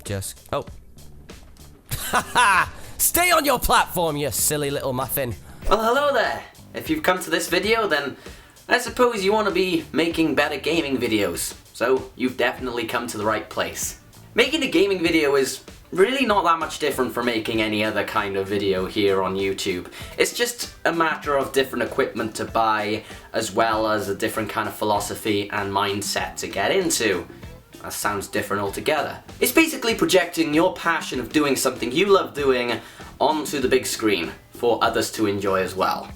just... Oh. Haha! Stay on your platform, you silly little muffin. Well, hello there. If you've come to this video, then I suppose you want to be making better gaming videos. So you've definitely come to the right place. Making a gaming video is really not that much different from making any other kind of video here on YouTube. It's just a matter of different equipment to buy, as well as a different kind of philosophy and mindset to get into. That sounds different altogether. It's basically projecting your passion of doing something you love doing onto the big screen for others to enjoy as well.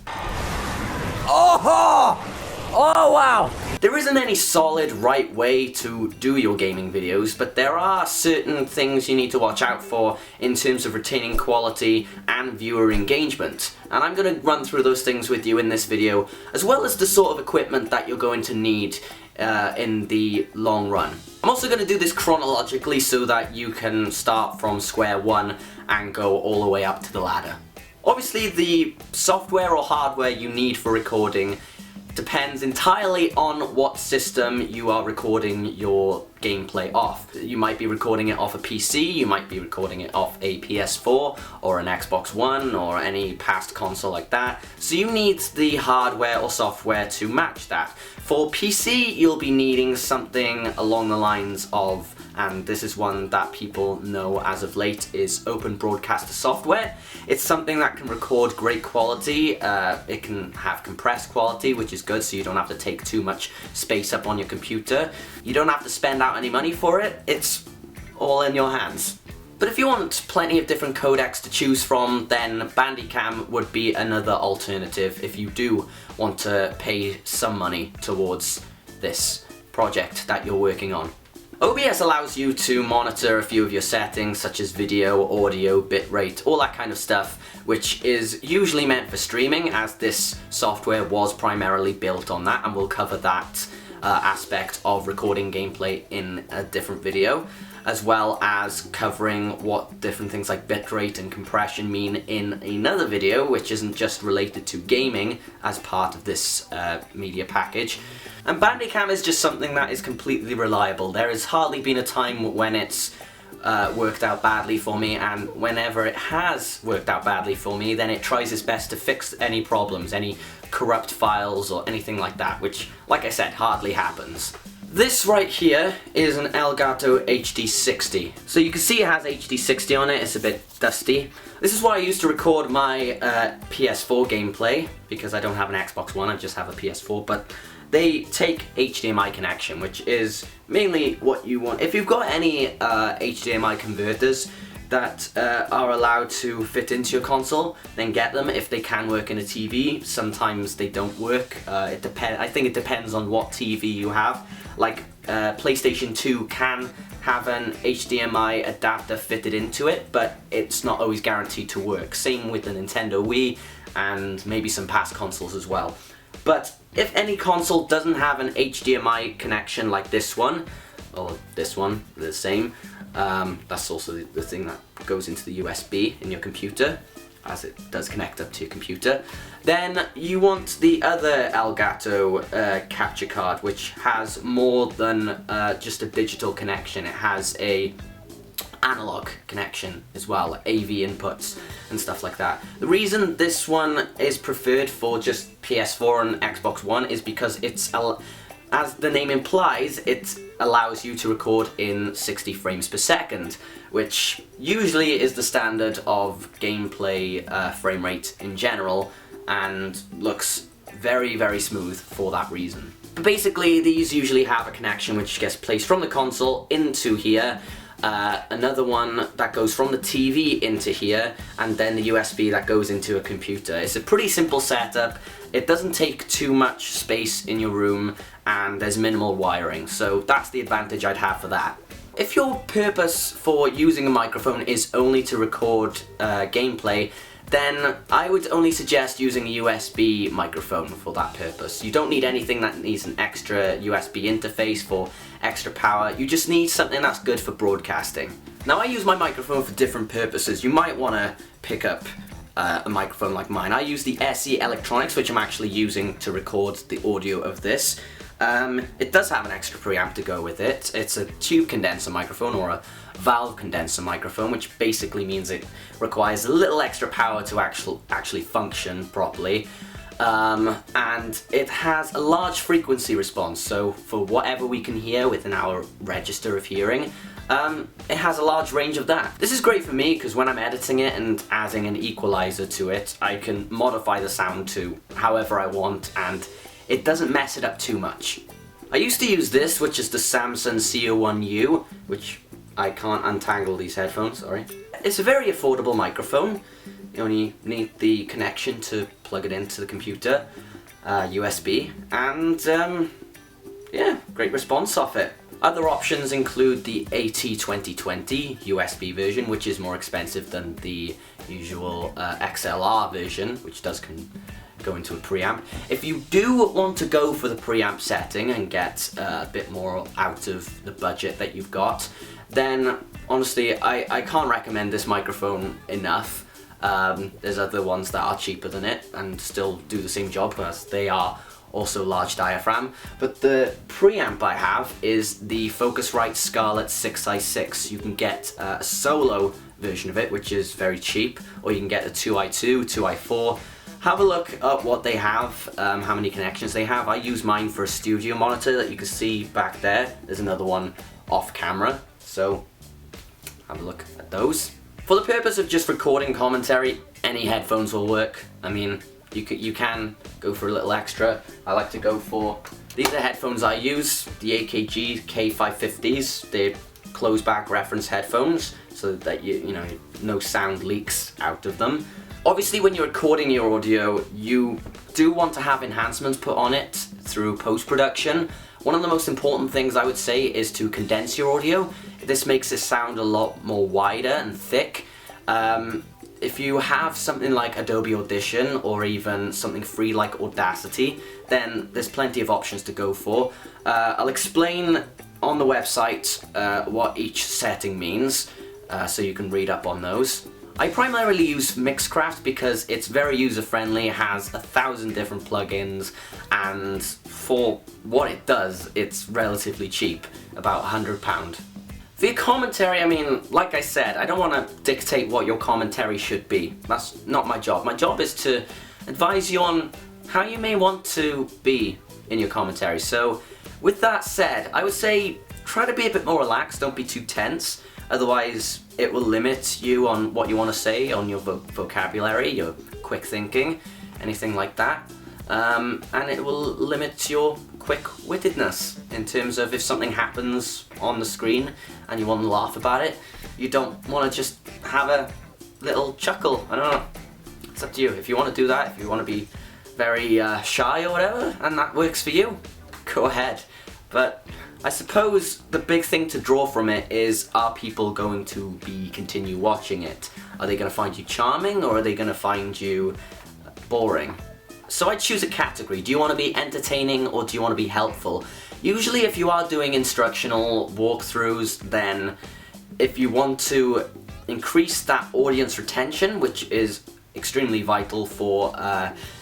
Oh! Oh, wow! There isn't any solid right way to do your gaming videos, but there are certain things you need to watch out for in terms of retaining quality and viewer engagement. And I'm going to run through those things with you in this video, as well as the sort of equipment that you're going to need in the long run. I'm also going to do this chronologically so that you can start from square one and go all the way up to the ladder. Obviously, the software or hardware you need for recording depends entirely on what system you are recording your gameplay off. You might be recording it off a PC, you might be recording it off a PS4 or an Xbox One or any past console like that. So you need the hardware or software to match that. For PC, you'll be needing something along the lines of, and this is one that people know as of late, is Open Broadcaster software. It's something that can record great quality. It can have compressed quality, which is good, so you don't have to take too much space up on your computer. You don't have to spend out any money for it. It's all in your hands. But if you want plenty of different codecs to choose from, then Bandicam would be another alternative if you do want to pay some money towards this project that you're working on. OBS allows you to monitor a few of your settings, such as video, audio, bitrate, all that kind of stuff, which is usually meant for streaming, as this software was primarily built on that, and we'll cover that aspect of recording gameplay in a different video, as well as covering what different things like bitrate and compression mean in another video, which isn't just related to gaming as part of this media package. And Bandicam is just something that is completely reliable. There has hardly been a time when it's worked out badly for me, and whenever it has worked out badly for me, then it tries its best to fix any problems, any corrupt files or anything like that, which, like I said, hardly happens. This right here is an Elgato HD60. So you can see it has HD60 on it, it's a bit dusty. This is what I used to record my PS4 gameplay, because I don't have an Xbox One, I just have a PS4, but they take HDMI connection, which is mainly what you want. If you've got any HDMI converters that are allowed to fit into your console, then get them if they can work in a TV. Sometimes they don't work. I think it depends on what TV you have. Like PlayStation 2 can have an HDMI adapter fitted into it, but it's not always guaranteed to work. Same with the Nintendo Wii and maybe some past consoles as well. But if any console doesn't have an HDMI connection like this one, or this one, the same, that's also the thing that goes into the USB in your computer, as it does connect up to your computer, then you want the other Elgato capture card, which has more than just a digital connection. It has a analog connection as well, AV inputs and stuff like that. The reason this one is preferred for just PS4 and Xbox One is because it's, as the name implies, it allows you to record in 60 frames per second, which usually is the standard of gameplay frame rate in general, and looks very, very smooth for that reason. But basically, these usually have a connection which gets placed from the console into here, another one that goes from the TV into here, and then the USB that goes into a computer. It's a pretty simple setup. It doesn't take too much space in your room, and there's minimal wiring, so that's the advantage I'd have for that. If your purpose for using a microphone is only to record gameplay, then I would only suggest using a USB microphone for that purpose. You don't need anything that needs an extra USB interface for extra power. You just need something that's good for broadcasting. Now, I use my microphone for different purposes. You might want to pick up a microphone like mine. I use the SE Electronics, which I'm actually using to record the audio of this. It does have an extra preamp to go with it. It's a tube condenser microphone, or valve condenser microphone, which basically means it requires a little extra power to actually function properly. And it has a large frequency response, so for whatever we can hear within our register of hearing, it has a large range of that. This is great for me because when I'm editing it and adding an equalizer to it, I can modify the sound to however I want, and it doesn't mess it up too much. I used to use this, which is the Samson CO1U, which I can't untangle these headphones, sorry. It's a very affordable microphone. You only need the connection to plug it into the computer, USB, and yeah, great response off it. Other options include the AT2020 USB version, which is more expensive than the usual XLR version, which does go into a preamp. If you do want to go for the preamp setting and get a bit more out of the budget that you've got, then honestly I can't recommend this microphone enough. There's other ones that are cheaper than it and still do the same job, because they are also large diaphragm. But the preamp I have is the Focusrite Scarlett 6i6. You can get a solo version of it, which is very cheap, or you can get a 2i2, 2i4. Have a look at what they have, how many connections they have. I use mine for a studio monitor that you can see back there. There's another one off camera, so have a look at those. For the purpose of just recording commentary, any headphones will work. I mean, you can go for a little extra. I like to go for, these are headphones I use, the AKG K550s. They're closed back reference headphones, so that you know, no sound leaks out of them. Obviously when you're recording your audio, you do want to have enhancements put on it through post-production. One of the most important things I would say is to condense your audio. This makes it sound a lot more wider and thick. If you have something like Adobe Audition or even something free like Audacity, then there's plenty of options to go for. I'll explain on the website what each setting means, so you can read up on those. I primarily use Mixcraft because it's very user-friendly, it has 1,000 different plugins, and for what it does, it's relatively cheap, about £100. For your commentary, I mean, like I said, I don't want to dictate what your commentary should be. That's not my job. My job is to advise you on how you may want to be in your commentary. So, with that said, I would say try to be a bit more relaxed, don't be too tense. Otherwise, it will limit you on what you want to say, on your vocabulary, your quick thinking, anything like that. And it will limit your quick-wittedness in terms of if something happens on the screen and you want to laugh about it, you don't want to just have a little chuckle. I don't know. It's up to you. If you want to do that, if you want to be very shy or whatever, and that works for you, go ahead. But I suppose the big thing to draw from it is, are people going to continue watching it? Are they going to find you charming, or are they going to find you boring? So I choose a category. Do you want to be entertaining or do you want to be helpful? Usually if you are doing instructional walkthroughs, then if you want to increase that audience retention, which is extremely vital for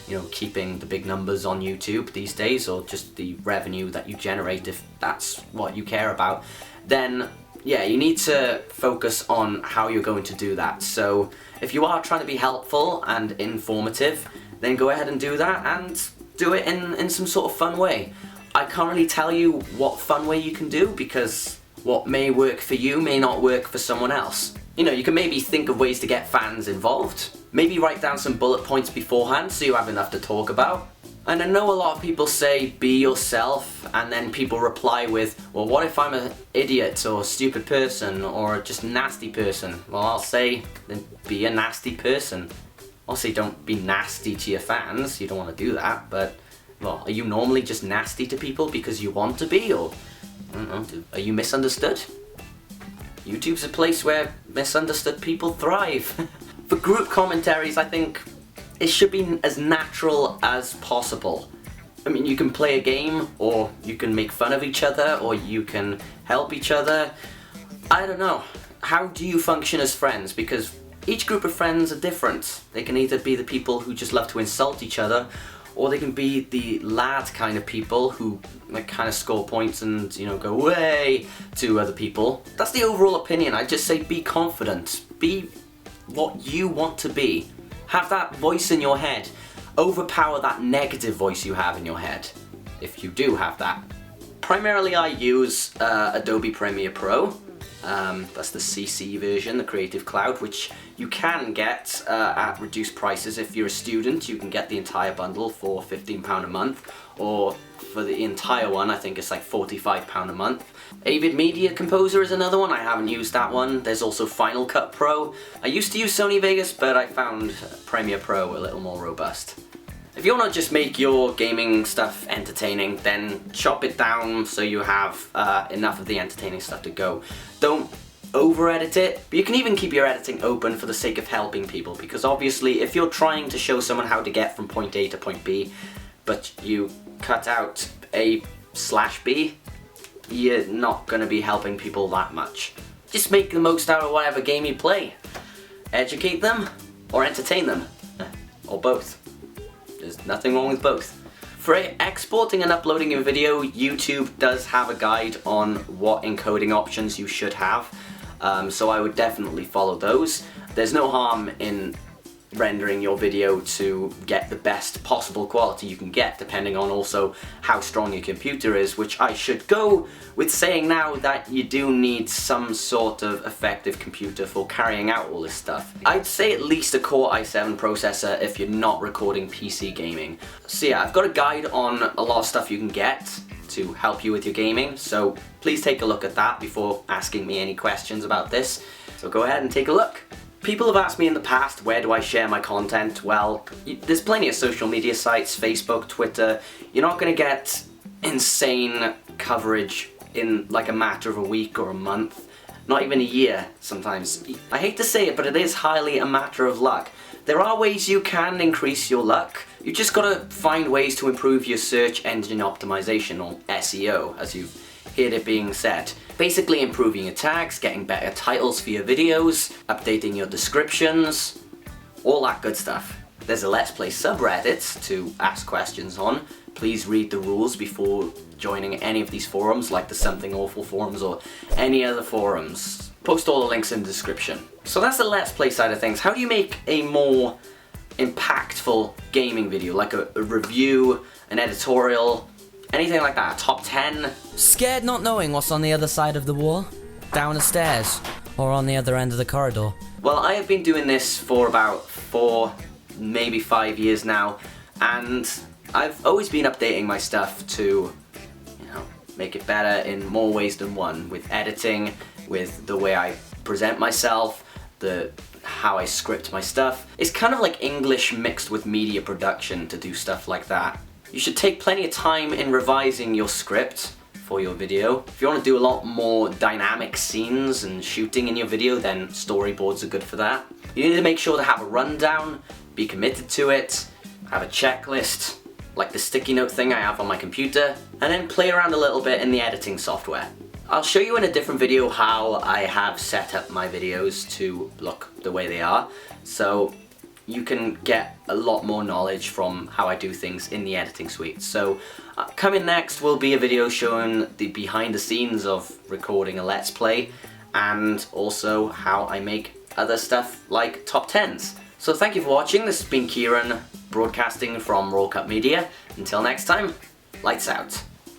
you know, keeping the big numbers on YouTube these days, or just the revenue that you generate if that's what you care about, then yeah, you need to focus on how you're going to do that. So if you are trying to be helpful and informative, then go ahead and do that, and do it in some sort of fun way. I can't really tell you what fun way you can do, because what may work for you may not work for someone else. You know, you can maybe think of ways to get fans involved. Maybe write down some bullet points beforehand so you have enough to talk about. And I know a lot of people say, be yourself, and then people reply with, well, what if I'm an idiot or stupid person or just a nasty person? Well, I'll say, then be a nasty person. I'll say don't be nasty to your fans, you don't want to do that, but, well, are you normally just nasty to people because you want to be, or, I don't know, are you misunderstood? YouTube's a place where misunderstood people thrive. For group commentaries, I think it should be as natural as possible. I mean, you can play a game, or you can make fun of each other, or you can help each other. I don't know. How do you function as friends? Because each group of friends are different. They can either be the people who just love to insult each other, or they can be the lad kind of people who like kind of score points and, you know, go way to other people. That's the overall opinion. I just say be confident. Be what you want to be. Have that voice in your head. Overpower that negative voice you have in your head, if you do have that. Primarily I use Adobe Premiere Pro. That's the CC version, the Creative Cloud, which you can get at reduced prices. If you're a student, you can get the entire bundle for £15 a month, or for the entire one, I think it's like £45 a month. Avid Media Composer is another one. I haven't used that one. There's also Final Cut Pro. I used to use Sony Vegas, but I found Premiere Pro a little more robust. If you want to just make your gaming stuff entertaining, then chop it down so you have enough of the entertaining stuff to go. Don't over-edit it, but you can even keep your editing open for the sake of helping people, because obviously if you're trying to show someone how to get from point A to point B, but you cut out A/B, you're not going to be helping people that much. Just make the most out of whatever game you play. Educate them, or entertain them, or both. There's nothing wrong with both. For exporting and uploading a video, YouTube does have a guide on what encoding options you should have, so I would definitely follow those. There's no harm in rendering your video to get the best possible quality you can get, depending on also how strong your computer is, which I should go with saying now that you do need some sort of effective computer for carrying out all this stuff. I'd say at least a Core i7 processor if you're not recording PC gaming. So yeah, I've got a guide on a lot of stuff you can get to help you with your gaming, so please take a look at that before asking me any questions about this. So go ahead and take a look. People have asked me in the past, where do I share my content? Well, there's plenty of social media sites, Facebook, Twitter. You're not going to get insane coverage in like a matter of a week or a month, not even a year sometimes. I hate to say it, but it is highly a matter of luck. There are ways you can increase your luck. You just got to find ways to improve your search engine optimization, or SEO, as you've heard it being said. Basically improving your tags, getting better titles for your videos, updating your descriptions, all that good stuff. There's a Let's Play subreddit to ask questions on. Please read the rules before joining any of these forums, like the Something Awful forums or any other forums. Post all the links in the description. So that's the Let's Play side of things. How do you make a more impactful gaming video, like a review, an editorial, anything like that, a top 10? Scared not knowing what's on the other side of the wall? Down the stairs? Or on the other end of the corridor? Well, I have been doing this for about 4, maybe 5 years now, and I've always been updating my stuff to, you know, make it better in more ways than one, with editing, with the way I present myself, how I script my stuff. It's kind of like English mixed with media production to do stuff like that. You should take plenty of time in revising your script for your video. If you want to do a lot more dynamic scenes and shooting in your video, then storyboards are good for that. You need to make sure to have a rundown, be committed to it, have a checklist, like the sticky note thing I have on my computer, and then play around a little bit in the editing software. I'll show you in a different video how I have set up my videos to look the way they are, so you can get a lot more knowledge from how I do things in the editing suite. So coming next will be a video showing the behind the scenes of recording a Let's Play, and also how I make other stuff like top 10s. So thank you for watching. This has been Kieran, broadcasting from Roll Cut Media. Until next time, lights out.